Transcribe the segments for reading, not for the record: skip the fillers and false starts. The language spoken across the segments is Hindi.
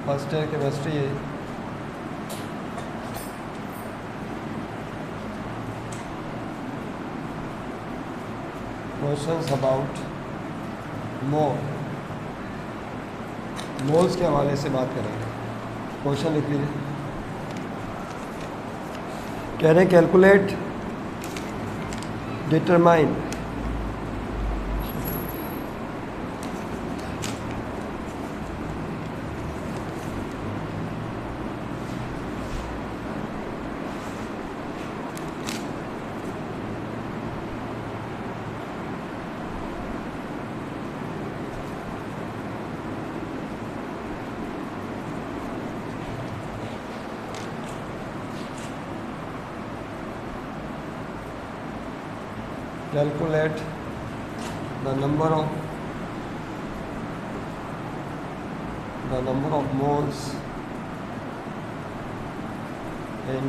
फर्स्ट ईयर केमिस्ट्री है। क्वेश्चंस अबाउट मोल्स के हवाले से बात करेंगे। क्वेश्चन लिख लीजिए। कह रहे calculate determine calculate the number of moles in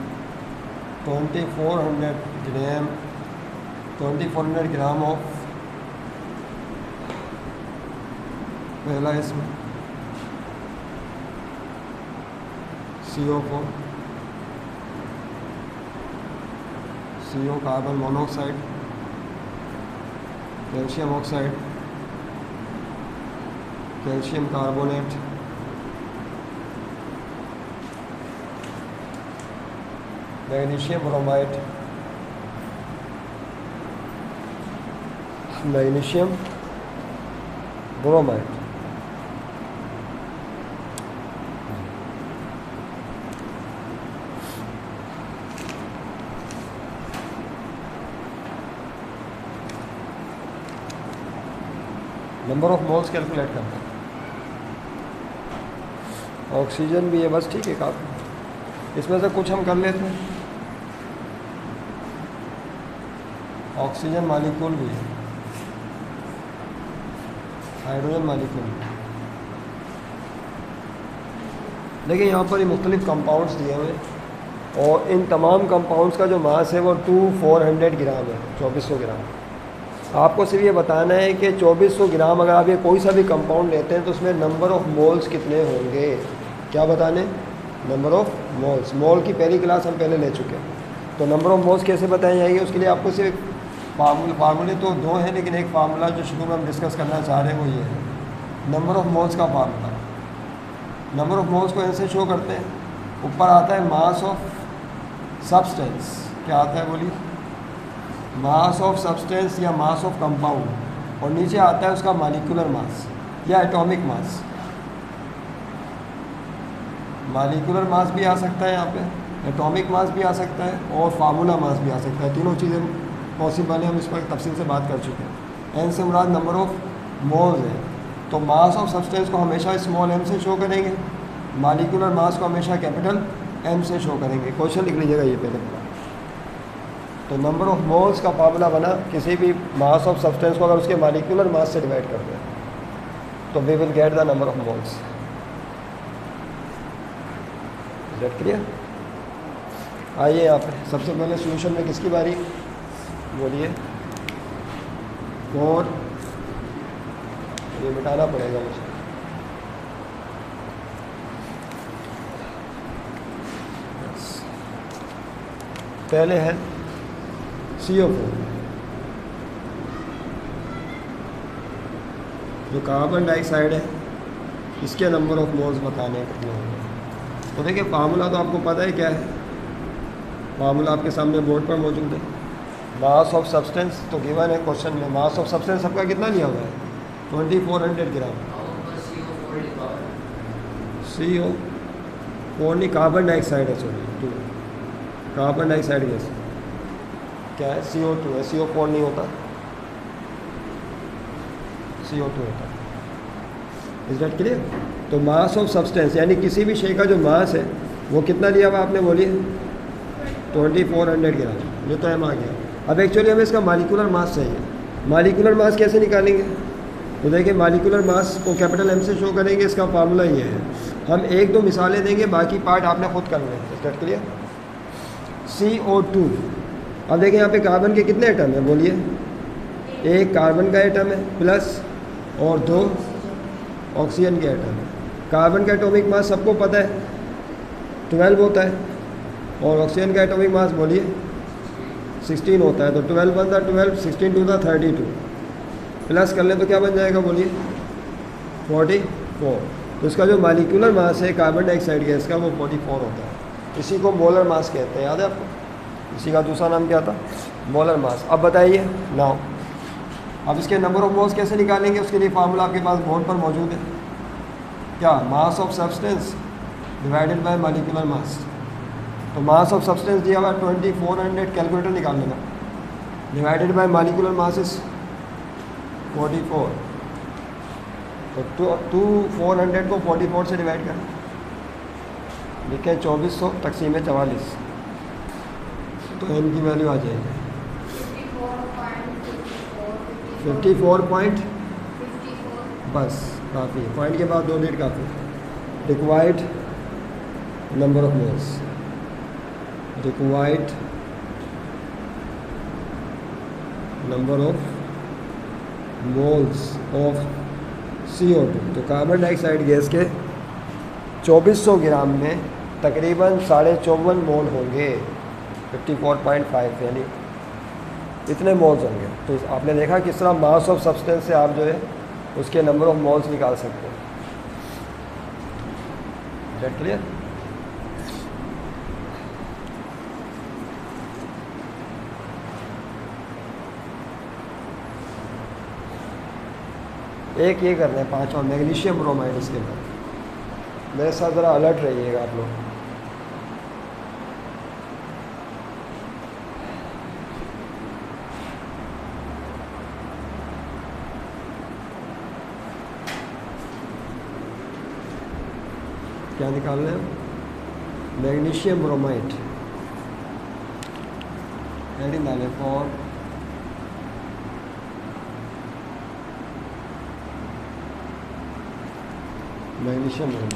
2400 gram of पहला इसमें CO4 CO carbon monoxide, calcium oxide, calcium carbonate, magnesium bromide, magnesium bromide. Number of moles calculate करना है। ऑक्सीजन भी है, बस ठीक है काफ़ी। इसमें से कुछ हम कर लेते हैं। ऑक्सीजन मालिक्यूल भी है, हाइड्रोजन मालिक्यूल भी। देखिए यहाँ पर ये मुख्तलिफ कंपाउंड्स दिए हुए हैं और इन तमाम कंपाउंड्स का जो मास है वो 2400 ग्राम है, 2400 ग्राम। आपको सिर्फ ये बताना है कि 2400 ग्राम अगर आप ये कोई सा भी कंपाउंड लेते हैं तो उसमें नंबर ऑफ़ मोल्स कितने होंगे। क्या बताने? Number of moles. मोल की पहली क्लास हम पहले ले चुके हैं, तो नंबर ऑफ़ मोल्स कैसे बताए जाएंगे उसके लिए आपको सिर्फ फार्मूले तो दो हैं, लेकिन एक फार्मूला जो शुरू में हम डिस्कस करना चाह रहे हैं वो ये है, नंबर ऑफ़ मोल्स का फार्मूला। नंबर ऑफ़ मोल्स को ऐसे शो करते हैं, ऊपर आता है मास ऑफ सब्सटेंस। क्या आता है बोलिए? मास ऑफ सब्सटेंस या मास ऑफ कंपाउंड, और नीचे आता है उसका मॉलिक्यूलर मास या एटॉमिक मास। मॉलिक्यूलर मास भी आ सकता है यहाँ पे, एटॉमिक मास भी आ सकता है और फार्मूला मास भी आ सकता है। तीनों चीज़ें पॉसिबल है, हम इस पर तफसील से बात कर चुके हैं। एन से मुराद नंबर ऑफ मोल्स है, तो मास ऑफ सब्सटेंस को हमेशा स्मॉल m से शो करेंगे, मॉलिक्यूलर मास को हमेशा कैपिटल M से शो करेंगे। क्वेश्चन लिख लीजिएगा ये पहले पूरा। तो नंबर ऑफ मोल्स का फार्मूला बना, किसी भी मास ऑफ सब्सटेंस को अगर उसके मॉलिक्यूलर मास से डिवाइड करते हैं तो we will get the number of moles. Is that clear? आइए यहाँ पे सबसे पहले सॉल्यूशन में किसकी बारी? बोलिए। और ये मिटाना पड़ेगा मुझे। पहले है CO4, जो कार्बन डाइऑक्साइड है, इसके नंबर ऑफ मोल्स बताने कितने होंगे। तो देखिए फार्मूला तो आपको पता है क्या है, फार्मूला आपके सामने बोर्ड पर मौजूद है। मास ऑफ सब्सटेंस तो गिवन है क्वेश्चन में, मास ऑफ सब्सटेंस सबका कितना लिया हुआ है? 2400 ग्राम। CO4 नहीं, कार्बन डाइऑक्साइड है, सॉरी 2, कार्बन डाइऑक्साइड गैस क्या है? CO2 है, CO4 नहीं होता, CO2 होता है। Is that clear? तो मास ऑफ सब्सटेंस यानी किसी भी शे का जो मास है वो कितना लिया हुआ आपने बोलिए? 2400 ग्राम। ये तो M आ गया। अब एक्चुअली हमें इसका मॉलिक्यूलर मास चाहिए। मॉलिक्यूलर मास कैसे निकालेंगे? तो देखिए मॉलिक्यूलर मास को कैपिटल M से शो करेंगे, इसका फार्मूला ये है। हम एक दो मिसालें देंगे, बाकी पार्ट आपने खुद करना है। Is that clear? CO2। अब देखिए यहाँ पे कार्बन के कितने एटम हैं बोलिए? एक कार्बन का एटम है प्लस और 2 ऑक्सीजन के एटम है। कार्बन का एटॉमिक मास सबको पता है 12 होता है, और ऑक्सीजन का एटॉमिक मास बोलिए 16 होता है। तो 12 वन था 12, 16 टू था 32, प्लस कर लें तो क्या बन जाएगा बोलिए 44। तो इसका जो मॉलिक्यूलर मास है कार्बन डाइऑक्साइड गैस का वो 44 होता है। इसी को मोलर मास कहते हैं, याद है आपको? इसी का दूसरा नाम क्या था? Molar mass. अब बताइए नाउ, अब इसके नंबर ऑफ मोल्स कैसे निकालेंगे? उसके लिए फार्मूला आपके पास बोर्ड पर मौजूद है। क्या? Mass of substance divided by molecular mass. तो मास ऑफ सब्सटेंस दिया हुआ 2400, कैलकुलेटर निकाल लेना, divided by molecular mass is 44। तो 2400 को 44 से डिवाइड करें, लिखें 2400 तक़सीम 44, तो n की वैल्यू आ जाएगी 54 बस काफ़ी है। पॉइंट के बाद 2 डिजिट काफ़ी। Required number of moles, required number of moles of CO2। तो कार्बन डाइऑक्साइड गैस के 2400 ग्राम में तकरीबन 54.5 मोल होंगे, 54.5 यानी इतने मोल्स होंगे। तो आपने देखा किस तरह मास ऑफ सब्सटेंस से आप जो है उसके नंबर ऑफ मोल्स निकाल सकते हैं। That clear? एक ये करना है 5 और मैग्नीशियम ब्रोमाइड। इसके बाद मेरे साथ ज़रा अलर्ट रहिएगा आप लोग। क्या निकाल रहे हैं? Magnesium bromide. हेडिंग डालें फॉर मैग्नीशियम ब्रोमाइड।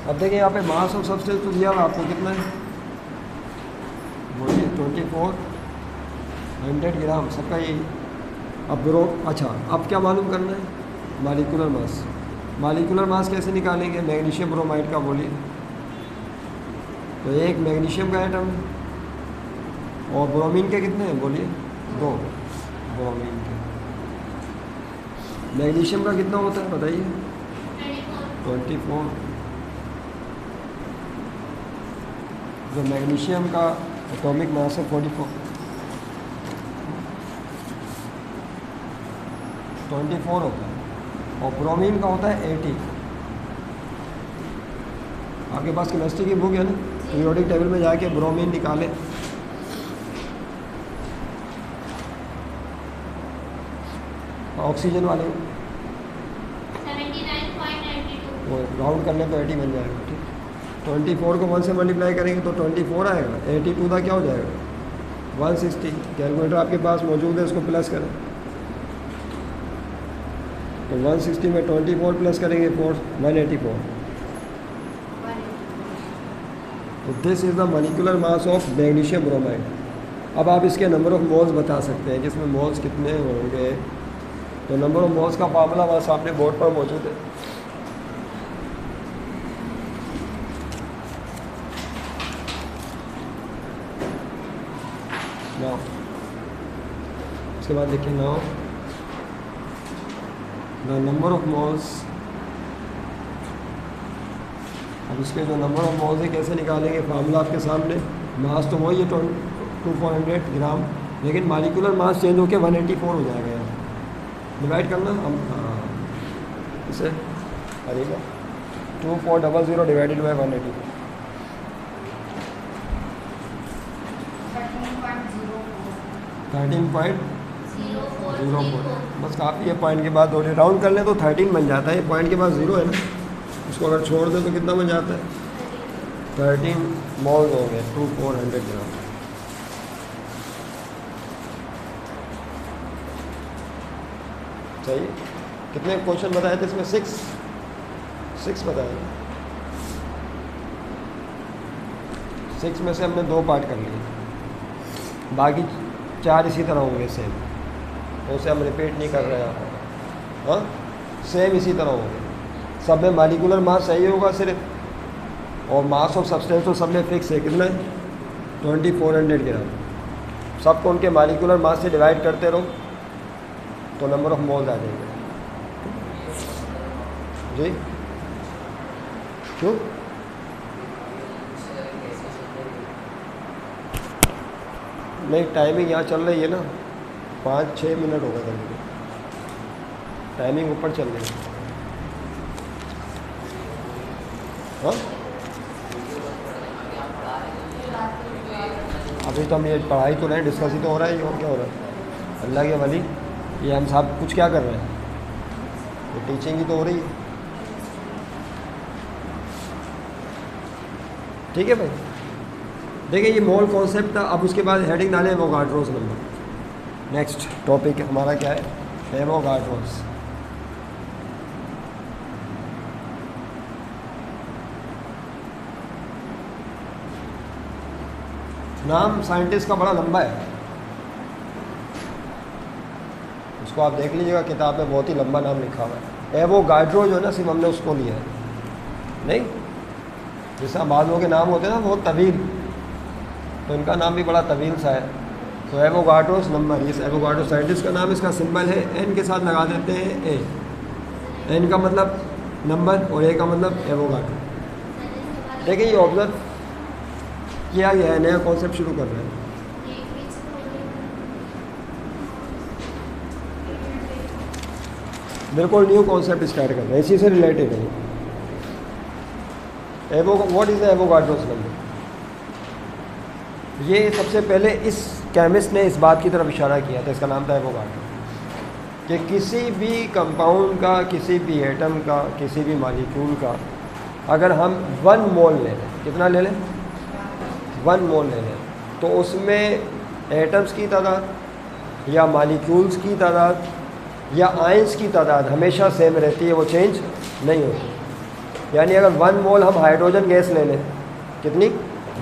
अब देखिए यहाँ पे मास ऑफ सब्सटेंस तो दिया हुआ आपको कितना है, बोलिए 2400 ग्राम सबका यही। अब अच्छा, अब क्या मालूम करना है? Molecular mass. मॉलिक्यूलर मास कैसे निकालेंगे मैग्नीशियम ब्रोमाइड का? बोलिए। तो एक मैग्नीशियम का एटम और ब्रोमीन के कितने हैं? बोलिए 2 ब्रोमीन के। मैग्नीशियम का कितना होता है बताइए? 24। जो मैग्नीशियम का एटॉमिक मास है 24 होता है, और ब्रोमीन का होता है 80। आपके पास केमिस्ट्री की बुक है ना, पीरियोडिक टेबल में जाके ब्रोमीन निकालें। ऑक्सीजन वाले 79.92, वो राउंड करने पर 80 बन जाएगा। ठीक, 24 को 1 से मल्टीप्लाई करेंगे तो 24 आएगा। 82 का क्या हो जाएगा? 160। कैलकुलेटर आपके पास मौजूद है, उसको प्लस करें। तो 160 में 24 प्लस करेंगे 4, 184। तो this is the molecular mass of magnesium bromide. अब आप इसके नंबर ऑफ मोल्स बता सकते हैं कि इसमें मोल्स कितने होंगे। तो नंबर ऑफ मोल्स का फार्मूला बस आपने बोर्ड पर मौजूद है। नाउ उसके बाद देखिए now the number of moles. अब इसके जो नंबर ऑफ मोल्स है कैसे निकालेंगे? फार्मूला आपके सामने। मास तो वही है 2400 ग्राम, लेकिन मॉलिक्यूलर मास चेंज होकर 184 हो जाएगा। यार डिवाइड करना हम इसे करेगा 2400 डिवाइडेड बाई 184, 13.04। बस काफ़ी है। पॉइंट के बाद 2 राउंड कर लें तो 13 बन जाता है। पॉइंट के बाद 0 है ना, उसको अगर छोड़ दें तो कितना बन जाता है? 13 मोल्स हो गए 2400 ग्राम। सही। कितने क्वेश्चन बताए थे इसमें? 6 बताए। 6 में से हमने 2 पार्ट कर लिए, बाकी 4 इसी तरह होंगे सेम, तो उसे हम रिपीट नहीं कर रहे हैं। हाँ, सेम इसी तरह होंगे। सब में मालिकुलर मास सही होगा सिर्फ, और मास ऑफ सब्सटेंस तो सब में फिक्स है। कितना है? 2400 ग्राम। सबको उनके मालिकुलर मास से डिवाइड करते रहो तो नंबर ऑफ मोल्स आ जाएंगे। जी क्यों? नहीं, टाइमिंग यहाँ चल रही है ना, 5-6 मिनट होगा करीब, टाइमिंग ऊपर चल रही है। हाँ, अभी तो हम ये पढ़ाई तो रहे हैं, डिस्कस ही तो हो रहा है। ये और क्या हो रहा है? अल्लाह के वली, ये हम साहब कुछ क्या कर रहे हैं? ये टीचिंग ही तो हो रही है। ठीक है भाई, देखिए ये मोल कॉन्सेप्ट था। अब उसके बाद हेडिंग डालें एवोगाड्रोस नंबर। नेक्स्ट टॉपिक हमारा क्या है? एवोगाड्रोस। नाम साइंटिस्ट का बड़ा लंबा है, उसको आप देख लीजिएगा किताब में, बहुत ही लंबा नाम लिखा हुआ है। एवोगाड्रो जो है ना, सिर्फ हमने उसको लिया है, नहीं जैसा बाद लोगों के नाम होते हैं ना बहुत तवील, तो इनका नाम भी बड़ा तवील सा है। तो एवोगाड्रोस नंबर, इस एवोगाड्रो साइंटिस्ट का नाम, इसका सिंबल है एन के साथ लगा देते हैं ए। एन का मतलब नंबर और ए का मतलब एवोगाड्रो। देखिए ये ऑब्जर्व किया गया है, नया कॉन्सेप्ट शुरू कर रहे हैं। बिल्कुल न्यू कॉन्सेप्ट स्टार्ट कर रहे हैं, इसी से रिलेटेड है। What is the Avogadro's number? ये सबसे पहले इस केमिस्ट ने इस बात की तरफ इशारा किया था, इसका नाम था एवोगाड्रो, कि किसी भी कंपाउंड का, किसी भी एटम का, किसी भी मॉलिक्यूल का अगर हम 1 मोल ले लें, कितना ले लें? 1 मोल ले लें, तो उसमें एटम्स की तादाद या मॉलिक्यूल्स की तादाद या आयंस की तादाद हमेशा सेम रहती है, वो चेंज नहीं होती। यानी अगर 1 मोल हम हाइड्रोजन गैस ले लें, कितनी?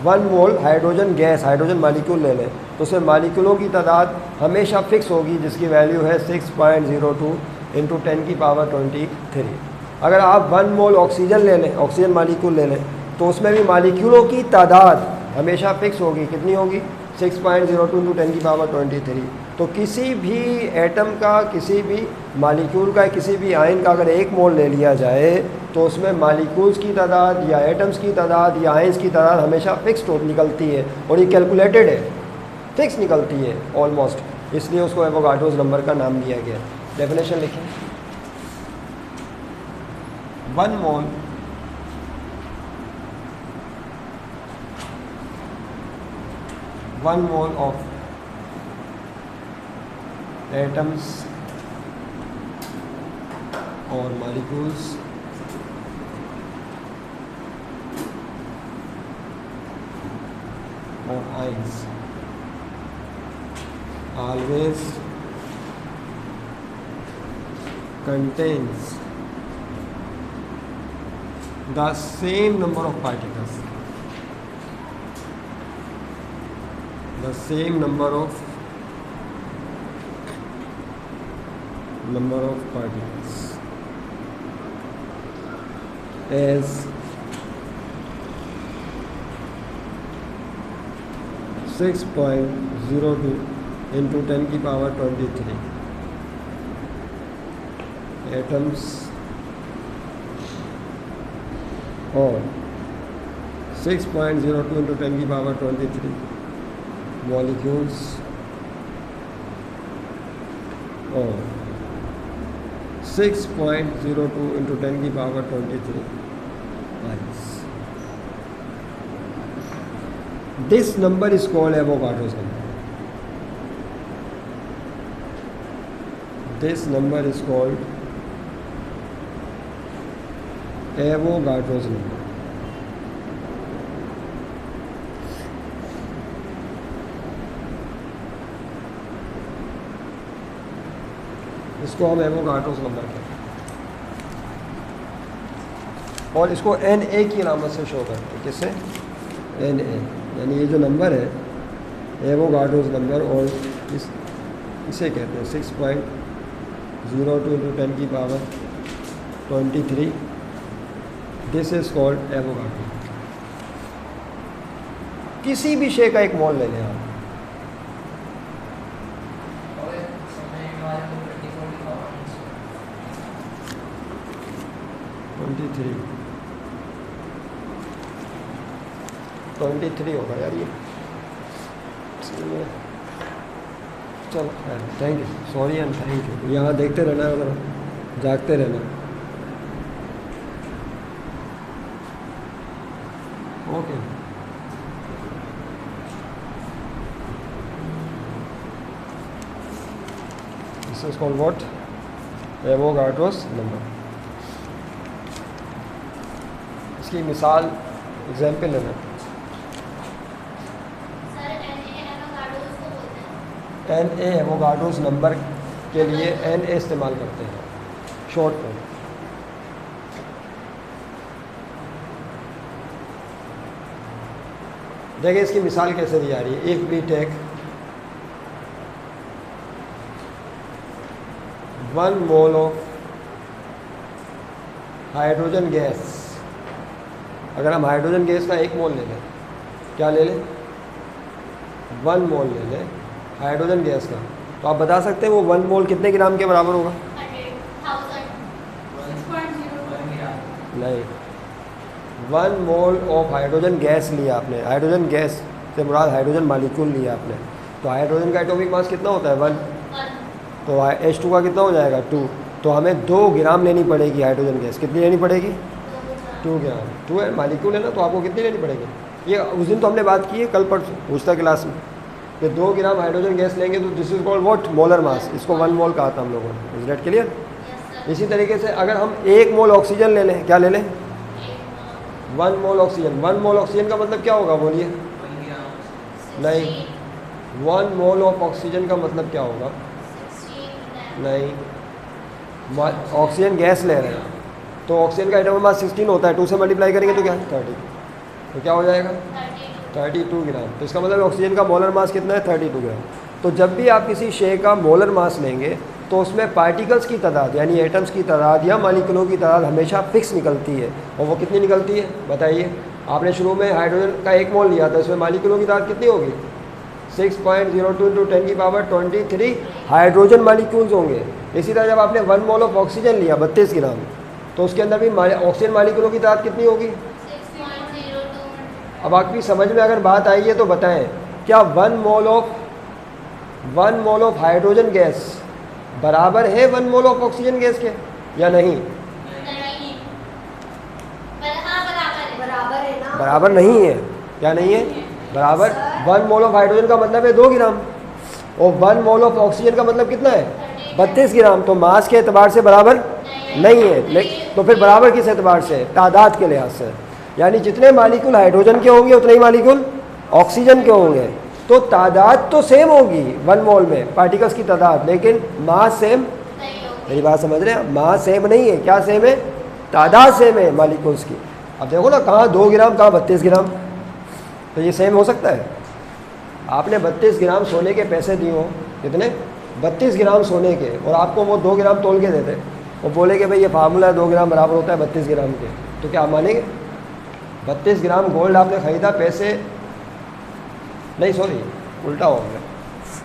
1 मोल हाइड्रोजन गैस, हाइड्रोजन मॉलिक्यूल ले लें, तो उसमें मॉलिक्यूलों की तादाद हमेशा फिक्स होगी, जिसकी वैल्यू है 6.02 × 10⁻23। अगर आप 1 मोल ऑक्सीजन ले लें, ऑक्सीजन मॉलिक्यूल ले लें, तो उसमें भी मॉलिक्यूलों की तादाद हमेशा फिक्स होगी। कितनी होगी? 6.02 × 10⁻23। तो किसी भी एटम का, किसी भी मॉलिक्यूल का, किसी भी आयन का अगर 1 मोल ले लिया जाए, तो उसमें मॉलिक्यूल्स की तादाद या एटम्स की तादाद या आयंस की तादाद हमेशा फिक्स्ड निकलती है, और ये कैलकुलेटेड है, फिक्स निकलती है ऑलमोस्ट, इसलिए उसको एवोगाड्रोस नंबर का नाम दिया गया। डेफिनेशन लिखें। 1 मोल of atoms or molecules or ions always contains the same number of particles. The same number of particles as 6.02 × 10⁻23 atoms or 6.02 × 10⁻23 molecules or 6.02 × 10⁻23 ions. This number is called Avogadro's number. This number is called Avogadro's number. इसको हम एवोगाड्रोस नंबर कहते हैं और इसको Na की अलामत से शो करते हैं। किससे? Na, यानी ये जो नंबर है एवोगाड्रोस नंबर, और इसे कहते हैं 6.02 × 10⁻23। This is called Avogadro. किसी भी शे का एक मोल ले लें आप, ट्वेंटी थ्री होगा यार ये। चलो thank you, sorry and thank you. यहाँ देखते रहना है, उधर जागते रहना। Okay this is called what? Avogadro's number. इसकी मिसाल एग्जाम्पल लेना। Na एवोगाड्रोस नंबर के लिए Na इस्तेमाल करते हैं शॉर्ट में। देखिए इसकी मिसाल कैसे दी जा रही है। If we take 1 mole of hydrogen gas, अगर हम हाइड्रोजन गैस का 1 मोल ले लें, क्या ले लें? 1 मोल ले लें हाइड्रोजन गैस का, तो आप बता सकते हैं वो 1 मोल कितने ग्राम के बराबर होगा? 100,000। नहीं, 1 मोल ऑफ हाइड्रोजन गैस लिया आपने, हाइड्रोजन गैस से मुराद हाइड्रोजन मालिक्यूल लिया आपने, तो हाइड्रोजन का एटॉमिक मास कितना होता है? 1। तो H2 का कितना हो जाएगा? 2। तो हमें 2 ग्राम लेनी पड़ेगी हाइड्रोजन गैस। कितनी लेनी पड़ेगी? 2 ग्राम। 2 है मालिक्यूल है ना, तो आपको कितनी लेनी पड़ेगी? ये उस दिन तो हमने बात की है, कल परसों पूछता क्लास में, कि 2 ग्राम हाइड्रोजन गैस लेंगे तो this is called what? Molar mass. इसको 1 मोल कहा था हम लोगों ने। Is that clear? इसी तरीके से अगर हम 1 मोल ऑक्सीजन ले लें, क्या ले लें? 1 मोल ऑक्सीजन। 1 मोल ऑक्सीजन का मतलब क्या होगा? बोलिए। नहीं, 1 मोल ऑफ ऑक्सीजन का मतलब क्या होगा? नहीं, ऑक्सीजन गैस ले रहे हैं तो ऑक्सीजन का एटॉमिक मास 16 होता है, 2 से मल्टीप्लाई करेंगे तो क्या? 30। तो क्या हो जाएगा? 32 ग्राम। तो इसका मतलब ऑक्सीजन का मोलर मास कितना है? 32 ग्राम। तो जब भी आप किसी शे का मोलर मास लेंगे तो उसमें पार्टिकल्स की तादाद यानी एटम्स की तादाद या मॉलिक्यूलों की तादाद हमेशा फिक्स निकलती है। और वो कितनी निकलती है बताइए? आपने शुरू में हाइड्रोजन का 1 मोल लिया था, इसमें मॉलिक्यूलों की तादाद कितनी होगी? 6.02 × 10⁻23 हाइड्रोजन मॉलिक्यूल्स होंगे। इसी तरह जब आपने 1 मोल ऑफ ऑक्सीजन लिया 32 ग्राम, तो उसके अंदर भी ऑक्सीजन मॉलिक्यूलों की तादाद कितनी होगी? 6.02। अब आपकी समझ में अगर बात आई है तो बताएं, क्या 1 मोल ऑफ हाइड्रोजन गैस बराबर है 1 मोल ऑफ ऑक्सीजन गैस के या नहीं? बराबर नहीं है। क्या नहीं है? बराबर। 1 मोल ऑफ हाइड्रोजन का मतलब है 2 ग्राम और 1 मोल ऑफ ऑक्सीजन का मतलब कितना है? 32 ग्राम। तो मास के एतबार से बराबर नहीं है। तो फिर बराबर किस एतबार से? तादाद के लिहाज से। यानी जितने मालिक्यूल हाइड्रोजन के होंगे उतने ही मालिक्यूल ऑक्सीजन के होंगे। तो तादाद तो सेम होगी 1 मोल में, पार्टिकल्स की तादाद, लेकिन मास सेम। मेरी बात समझ रहे हैं? मास सेम नहीं है। क्या सेम है? तादाद सेम है मालिक्यूल्स की। अब देखो ना, कहाँ 2 ग्राम, कहाँ 32 ग्राम। तो ये सेम हो सकता है? आपने 32 ग्राम सोने के पैसे दिए हो, कितने? 32 ग्राम सोने के, और आपको वो 2 ग्राम तोल के देते और बोले कि भाई ये फार्मूला है 2 ग्राम बराबर होता है 32 ग्राम के, तो क्या आप मानेंगे? 32 ग्राम गोल्ड आपने ख़रीदा, पैसे नहीं, सॉरी उल्टा हो गया,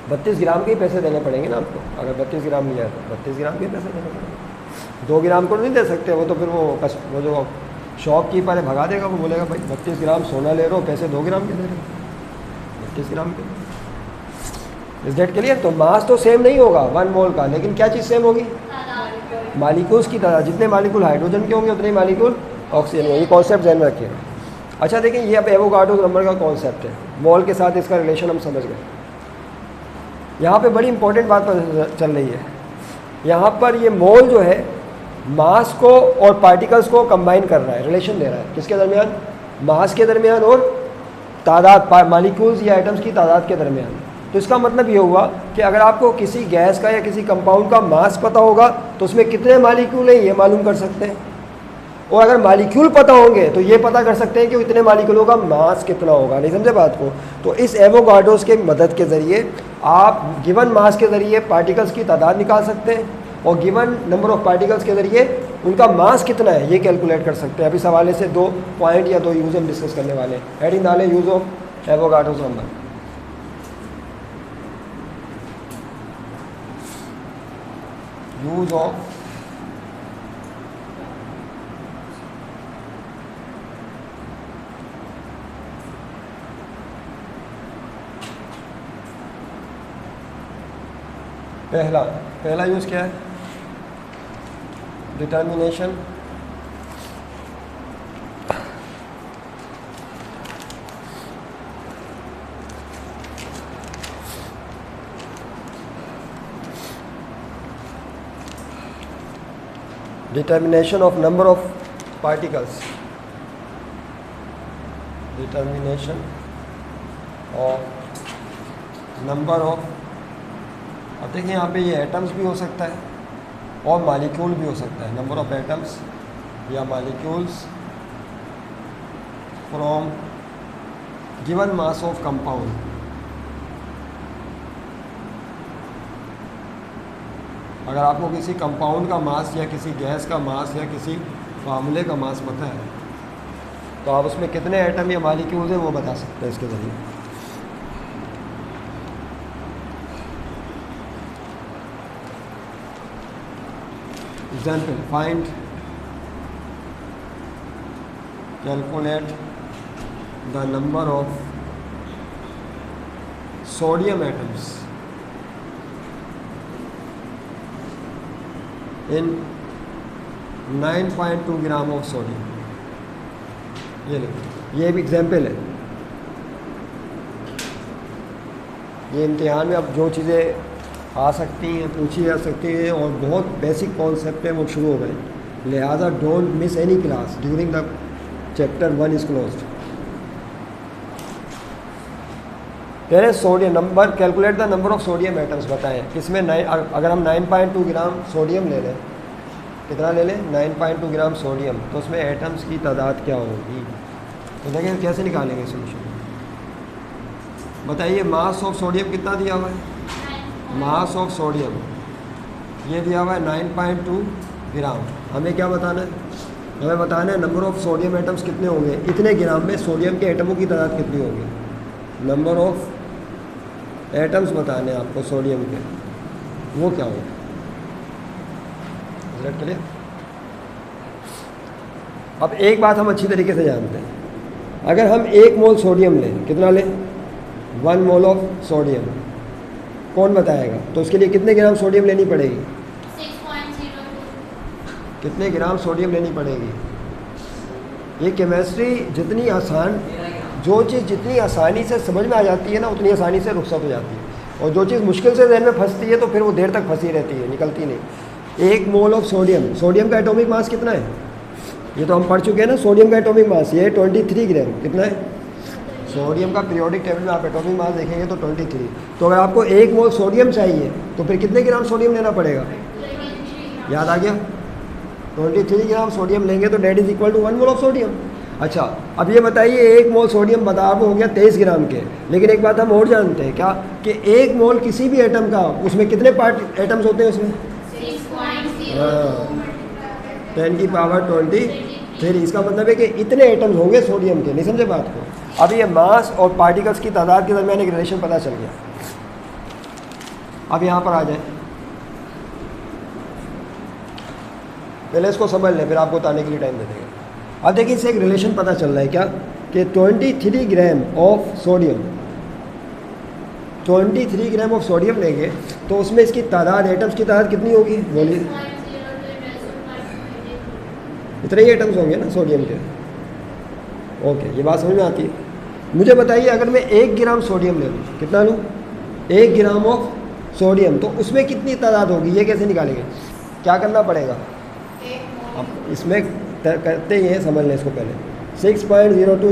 32 ग्राम के ही पैसे देने पड़ेंगे ना आपको। अगर 32 ग्राम लिया है तो 32 ग्राम के पैसे देने पड़ेंगे। 2 ग्राम को नहीं दे सकते, वो तो फिर वो जो शॉपकीपर है भगा देगा, वो बोलेगा भाई 32 ग्राम सोना ले रहे हो, पैसे 2 ग्राम के दे रहे हो, 32 ग्राम के। इस डेट के लिए तो मास तो सेम नहीं होगा 1 मोल का, लेकिन क्या चीज़ सेम होगी? मालिक्यूल्स की तादाद। जितने मालिक्यूल हाइड्रोजन के होंगे उतने ही मालिक्यूल ऑक्सीजन के। ये कॉन्सेप्ट ध्यान में रखिएगा। अच्छा देखिए, ये अब एवोगाड्रो नंबर का कॉन्सेप्ट है, मोल के साथ इसका रिलेशन हम समझ गए। यहाँ पे बड़ी इंपॉर्टेंट बात चल रही है। यहाँ पर ये मोल जो है मास को और पार्टिकल्स को कंबाइन कर रहा है, रिलेशन दे रहा है। किसके दरमियान? मास के दरमियान और तादाद, मॉलिक्यूल्स या आइटम्स की तादाद के दरमियान। तो इसका मतलब ये हुआ कि अगर आपको किसी गैस का या किसी कंपाउंड का मास पता होगा तो उसमें कितने मालिक्यूल हैं ये मालूम कर सकते हैं, और अगर मालिक्यूल पता होंगे तो ये पता कर सकते हैं कि इतने मालिक्यूलों का मास कितना होगा। नहीं समझे बात को? तो इस एवोगाड्रोस के मदद के ज़रिए आप गिवन मास के ज़रिए पार्टिकल्स की तादाद निकाल सकते हैं, और गिवन नंबर ऑफ़ पार्टिकल्स के ज़रिए उनका मास कितना है ये कैलकुलेट कर सकते हैं। अभी इस हवाले से 2 पॉइंट या 2 यूज़ हम डिस्कस करने वाले हैं। हेडिंग डालें use of Avogadro's number. Use of पहला यूज़ क्या है? Determination of number of particles, determination of number of, अब देखिए यहाँ पे ये एटम्स भी हो सकता है और मालिक्यूल भी हो सकता है। नंबर ऑफ एटम्स या molecules from given mass of compound. अगर आपको किसी कंपाउंड का मास या किसी गैस का मास या किसी फार्मूले का मास पता है तो आप उसमें कितने एटम या मालिक्यूल्स हैं वो बता सकते हैं इसके ज़रिए। Example, find, calculate the number of sodium atoms in 9.2 gram of sodium. ये लिखो, ये भी एग्जाम्पल है। ये इम्तिहान में अब जो चीज़ें आ सकती हैं पूछी जा सकती हैं और बहुत बेसिक कॉन्सेप्ट है वो शुरू हो गए, लिहाजा don't miss any class during the chapter 1 is closed. पहले sodium number, calculate the number of sodium atoms बताएं। इसमें अगर हम 9.2 ग्राम सोडियम ले लें, कितना ले लें? 9.2 ग्राम सोडियम, तो उसमें एटम्स की तादाद क्या होगी? तो देखिए कैसे निकालेंगे सोल्यूशन। बताइए, मास ऑफ सोडियम कितना दिया हुआ है? मास ऑफ सोडियम ये दिया हुआ है 9.2 ग्राम। हमें क्या बताना है? हमें बताना है नंबर ऑफ सोडियम एटम्स कितने होंगे, इतने ग्राम में सोडियम के एटमों की तादाद कितनी होगी। नंबर ऑफ एटम्स बताने हैं आपको सोडियम के, वो क्या होगा? रिजल्ट के लिए अब एक बात हम अच्छी तरीके से जानते हैं, अगर हम 1 मोल सोडियम लें, कितना लें? 1 मोल ऑफ सोडियम, कौन बताएगा? तो उसके लिए कितने ग्राम सोडियम लेनी पड़ेगी? 6.02। कितने ग्राम सोडियम लेनी पड़ेगी? ये केमिस्ट्री जितनी आसान, जो चीज़ जितनी आसानी से समझ में आ जाती है ना उतनी आसानी से रुखसत हो जाती है, और जो चीज़ मुश्किल से जहन में फंसती है तो फिर वो देर तक फंसी रहती है, निकलती नहीं। 1 मोल ऑफ सोडियम, सोडियम का एटॉमिक मास कितना है? ये तो हम पढ़ चुके हैं ना, सोडियम का एटॉमिक मास ये 23 ग्राम। कितना है? सोडियम का पीरियोडिक टेबल में आप एटॉमिक मास देखेंगे तो 23। तो अगर आपको 1 मोल सोडियम चाहिए तो फिर कितने ग्राम सोडियम लेना पड़ेगा? याद आ गया? 23 ग्राम सोडियम लेंगे तो that is equal to 1 mole of sodium. अच्छा, अब ये बताइए 1 मोल सोडियम बराबर हो गया 23 ग्राम के, लेकिन एक बात हम और जानते हैं क्या, कि 1 मोल किसी भी एटम का, उसमें कितने पार्ट एटम्स होते हैं उसमें? 10 की पावर 23। इसका मतलब है कि इतने एटम्स होंगे सोडियम के। नहीं समझे बात को? अब ये मास और पार्टिकल्स की तादाद के दरमियान एक रिलेशन पता चल गया। अब यहाँ पर आ जाए, पहले इसको समझ लें फिर आपको बताने के लिए टाइम दे देंगे। अब देखिए इससे एक रिलेशन पता चल रहा है क्या, कि 23 gram of sodium, 23 gram of sodium लेंगे तो उसमें इसकी तादाद, एटम्स की तादाद कितनी होगी? बोलिए। इतने ही एटम्स होंगे ना सोडियम के। ओके, ये बात समझ में आती है। मुझे बताइए, अगर मैं 1 ग्राम सोडियम ले लूँ, कितना लूँ? 1 ग्राम ऑफ सोडियम, तो उसमें कितनी तादाद होगी ये कैसे निकालेंगे? क्या करना पड़ेगा? अब इसमें करते ही हैं, समझ लें इसको पहले। 6.02